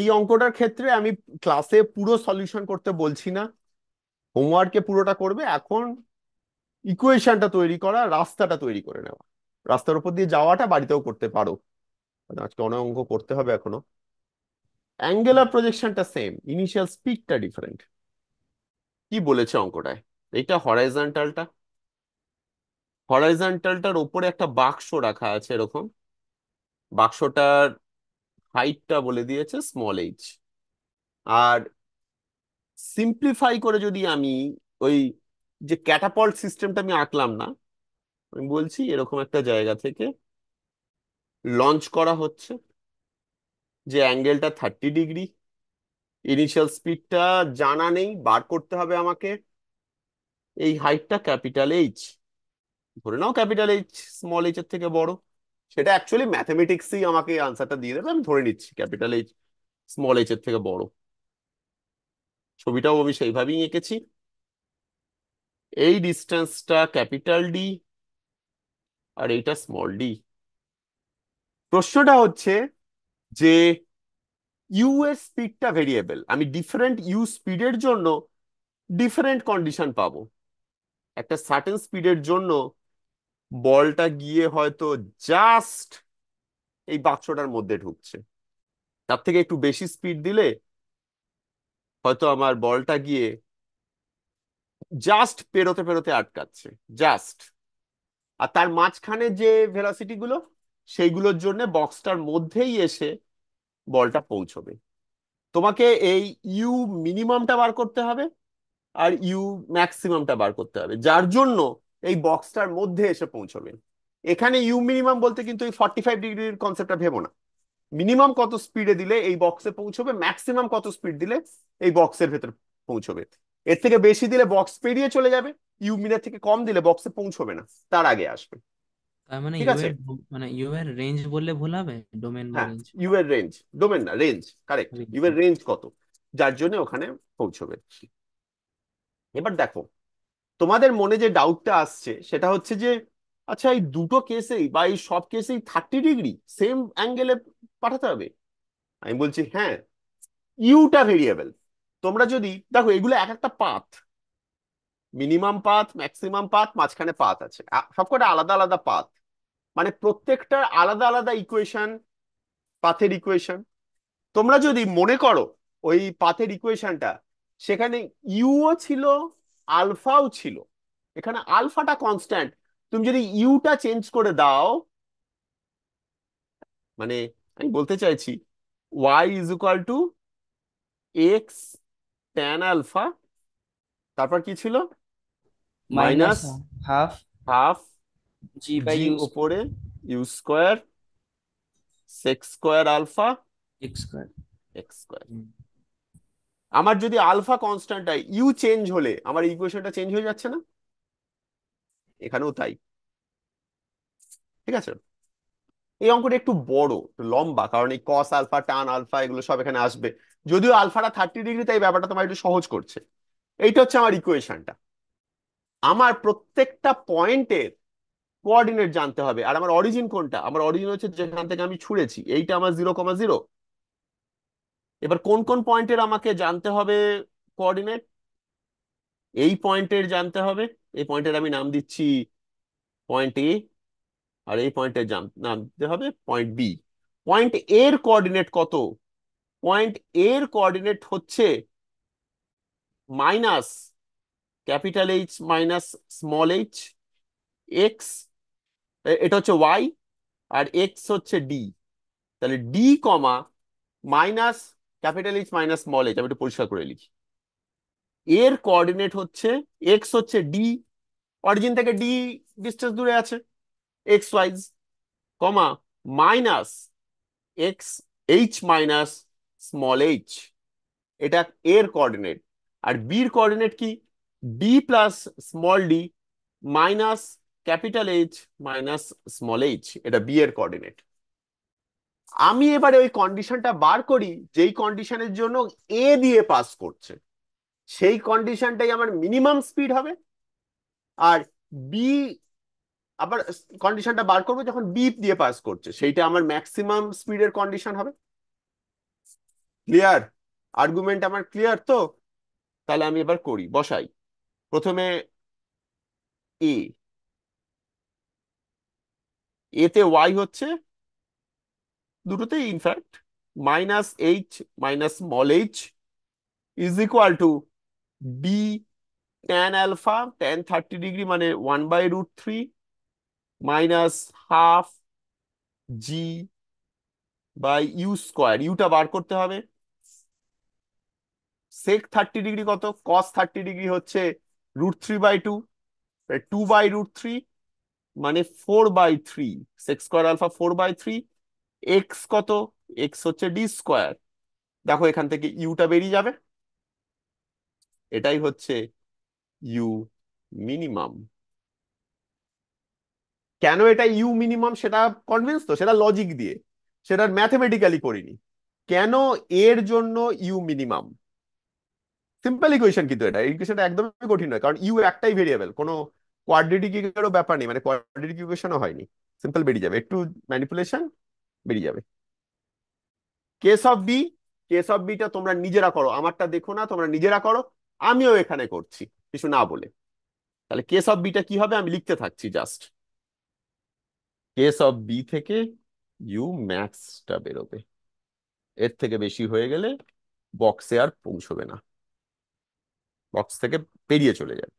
এই অঙ্কটার ক্ষেত্রে আমি ক্লাসে পুরো সলিউশন করতে বলছি না, হোমওয়ার্কে পুরোটা করবে। এখন ইকুয়েশনটা তৈরি করা, রাস্তাটা তৈরি করে নেওয়া, রাস্তার উপর দিয়ে যাওয়াটা বাড়িতেও করতে পারো, কারণ আজকে অনেক অঙ্ক করতে হবে এখনো। অ্যাঙ্গুলার প্রজেকশনটা সেম, ইনিশিয়াল স্পিডটা ডিফারেন্ট। কি বলেছে অঙ্কটায়? এইটা হরাইজন্টালটা, হরাইজন্টালটার ওপরে একটা বাক্স রাখা আছে এরকম, বাক্সটার হাইটটা বলে দিয়েছে স্মল এইচ। আর সিম্পলিফাই করে যদি আমি ওই যে ক্যাটাপল্ট সিস্টেমটা আমি আঁকলাম না, আমি বলছি এরকম একটা জায়গা থেকে লঞ্চ করা হচ্ছে, যে অ্যাঙ্গেলটা 30 ডিগ্রি, ইনিশিয়াল স্পিডটা জানা নেই, বার করতে হবে আমাকে। এই হাইটটা ক্যাপিটাল এইচ, ধরে নাও ক্যাপিটাল এইচ স্মল এইচ এর থেকে বড়। সেটা অ্যাকচুয়ালি ম্যাথমেটিক্সই আমাকে আনসারটা দিয়ে দেবে, আমি ধরে নিচ্ছি ক্যাপিটাল এইচ স্মল এইচ এর থেকে বড়। ছবিটাও আমি সেইভাবেই এঁকেছি। এই ডিস্টেন্সটা ক্যাপিটাল ডি, আর এইটা স্মল ডি। প্রশ্নটা হচ্ছে যে ইউ এর স্পিডটা ভেরিয়েবল, আমি ডিফারেন্ট ইউ স্পিডের জন্য ডিফারেন্ট কন্ডিশন পাবো। একটা সার্টেন স্পিডের জন্য বলটা গিয়ে হয়তো জাস্ট এই বাক্সটার মধ্যে ঢুকছে, তার থেকে একটু বেশি স্পিড দিলে হয়তো আমার বলটা গিয়ে জাস্ট পেরোতে পেরোতে আটকাচ্ছে, জাস্ট। আর তার মাঝখানে যে ভেলোসিটি গুলো, সেইগুলোর জন্য বক্সটার মধ্যেই এসে বলটা পৌঁছবে। তোমাকে এই ইউ মিনিমামটা বার করতে হবে, আর ইউ ম্যাক্সিমামটা বার করতে হবে, যার জন্য এই বক্সটার মধ্যে এসে পৌঁছবে। এখানে ইউ মিনিমাম বলতে কিন্তু এই 45 ডিগ্রির কনসেপ্টটা ভেবো না। মিনিমাম কত স্পিডে দিলে এই বক্সে পৌঁছবে, ম্যাক্সিমাম কত স্পিড দিলে এই বক্সের ভেতর পৌঁছবে। এর থেকে বেশি দিলে বক্স পেরিয়ে চলে যাবে, ইউ মিনের থেকে কম দিলে বক্সে পৌঁছবে না, তার আগে আসবে। তার মানে ঠিক ইউ আছে? এর মানে ইউ এর রেঞ্জ বললে ভুল হবে, ডোমেন বা হ্যাঁ, রেঞ্জ? ইউ এর রেঞ্জ, ডোমেন না, রেঞ্জ, কারেক্ট, রেঞ্জ। ইউ এর রেঞ্জ কত, যার জন্য ওখানে পৌঁছবে। এবার দেখো, তোমাদের মনে যে ডাউটটা আসছে সেটা হচ্ছে যে আচ্ছা এই দুটো কেসেই বা এই সব কেসেই 30 ডিগ্রি সেম অ্যাঙ্গেলে পাঠাতে হবে? আমি বলছি হ্যাঁ, ইউটা ভেরিয়েবল। তোমরা যদি দেখো এগুলো এক একটা path, minimum path, maximum path, মাঝখানে পাথ আছে, সবকটা আলাদা আলাদা পাথ, মানে প্রত্যেকটার আলাদা আলাদা ইকুয়েশন, পাথের ইকুয়েশন। তোমরা যদি মনে করো ওই পাথের ইকুয়েশনটা, সেখানে ইউও ছিল, আলফাও ছিল। এখানে আলফাটা কনস্ট্যান্ট, তুমি যদি ইউটা চেঞ্জ করে দাও, মানে আমি বলতে চাইছি Y is equal to X tan alpha, তারপর কি ছিল, minus minus half half G by G U উপরে U square sec square alpha X square. X square. আমার যদি আলফা কনস্ট্যান্ট হয়, ইউ চেঞ্জ হলে আমার ইকুয়েশনটা চেঞ্জ হয়ে যাচ্ছে না? এখানেও তাই। ঠিক আছে? এই অঙ্কটা একটু বড়, একটু লম্বা, কারণ এই কস আলফা টান আলফা এগুলো সব এখানে আসবে। যদিও আলফাটা 30 ডিগ্রি, তাই ব্যাপারটা তোমার একটু সহজ করছে। এইটা হচ্ছে আমার ইকুয়েশনটা। আমার প্রত্যেকটা পয়েন্টের কোঅর্ডিনেট জানতে হবে। আর আমার অরিজিন কোনটা? আমার অরিজিন হচ্ছে যেখান থেকে আমি ছুঁড়েছি, এইটা আমার 0,0। এবার কোন কোন পয়েন্টের আমাকে জানতে হবে কোঅর্ডিনেট? এই পয়েন্টের জানতে হবে, এই পয়েন্টের আমি নাম দিচ্ছি পয়েন্ট এ, আর এই পয়েন্টের নাম দিতে হবে পয়েন্ট বি। পয়েন্ট এর কোঅর্ডিনেট কত? পয়েন্ট এর কোঅর্ডিনেট হচ্ছে minus capital H minus small H, x, এটা হচ্ছে ওয়াই, আর এক্স হচ্ছে ডি। তাহলে ডি কমা minus capital H minus small H, আমি একটু পরিষ্কার করে লিখি। এর কোঅর্ডিনেট হচ্ছে এক্স হচ্ছে ডি, অরিজিন থেকে ডি ডিস্টেন্স দূরে আছে এক্স ওয়াইজ, কমা minus x H minus small H, এটা এর কোঅর্ডিনেট। আর বির কোঅর্ডিনেট কি? D plus small D minus capital H minus small H, এটা বি এর কোঅর্ডিনেট। আমি এবারে ওই কন্ডিশনটা বার করি যেই কন্ডিশনের জন্য এ দিয়ে পাস করছে, সেই কন্ডিশনটাই আমার মিনিমাম স্পিড হবে। আর বি, আবার কন্ডিশনটা বার করবো যখন বি দিয়ে পাস করছে, সেইটা আমার ম্যাক্সিমাম স্পিডের কন্ডিশন হবে। ক্লিয়ার? আর্গুমেন্ট আমার ক্লিয়ার তো? তাহলে আমি এবার করি, বসাই। প্রথমে এ, এতে ওয়াই হচ্ছে দুটোতেই in fact -h minus small H is equal to D tan alpha, tan 30 degree মানে 1/√3 minus half G by U square. ইউটা বার করতে হবে। সেক 30 ডিগ্রি কত? কস 30 ডিগ্রি হচ্ছে √3/2, 2/√3 মানে 4/3। Sec square alpha 4/3। এক্স কত? এক্স হচ্ছে ডি স্কোয়ার। দেখো এখান থেকে ইউটা বেরিয়ে যাবে। এটাই হচ্ছে ইউ মিনিমাম। কেন এটা ইউ মিনিমাম সেটা কনভিন্স তো, সেটা লজিক দিয়ে, সেটা ম্যাথমেটিক্যালি করিনি। কেন এর জন্য ইউ মিনিমাম? সিম্পল ইকুয়েশন, কিন্তু এটা ইকুয়েশনটা একদমই কঠিন নয়, কারণ ইউ একটাই ভেরিয়েবল, কোনো কোয়াড্রেটিক এরও ব্যাপার নেই, মানে কোয়াড্রেটিক ইকুয়েশনও হয়নি। সিম্পল বেরিয়ে যাবে, একটু ম্যানিপুলেশন বেরিয়ে যাবে। Case of b, case of beta তোমরা নিজেরা করো, আমারটা দেখো না, তোমরা নিজেরা করো। আমিও এখানে করছি কিছু না বলে। তাহলে কেস অফ বিটা কি হবে আমি লিখতে থাকছি জাস্ট। কেস অফ বি থেকে ইউ ম্যাক্সটা বেরোবে, এর থেকে বেশি হয়ে গেলে বক্সে আর পৌঁছবে না, বক্স থেকে পেরিয়ে চলে যাবে।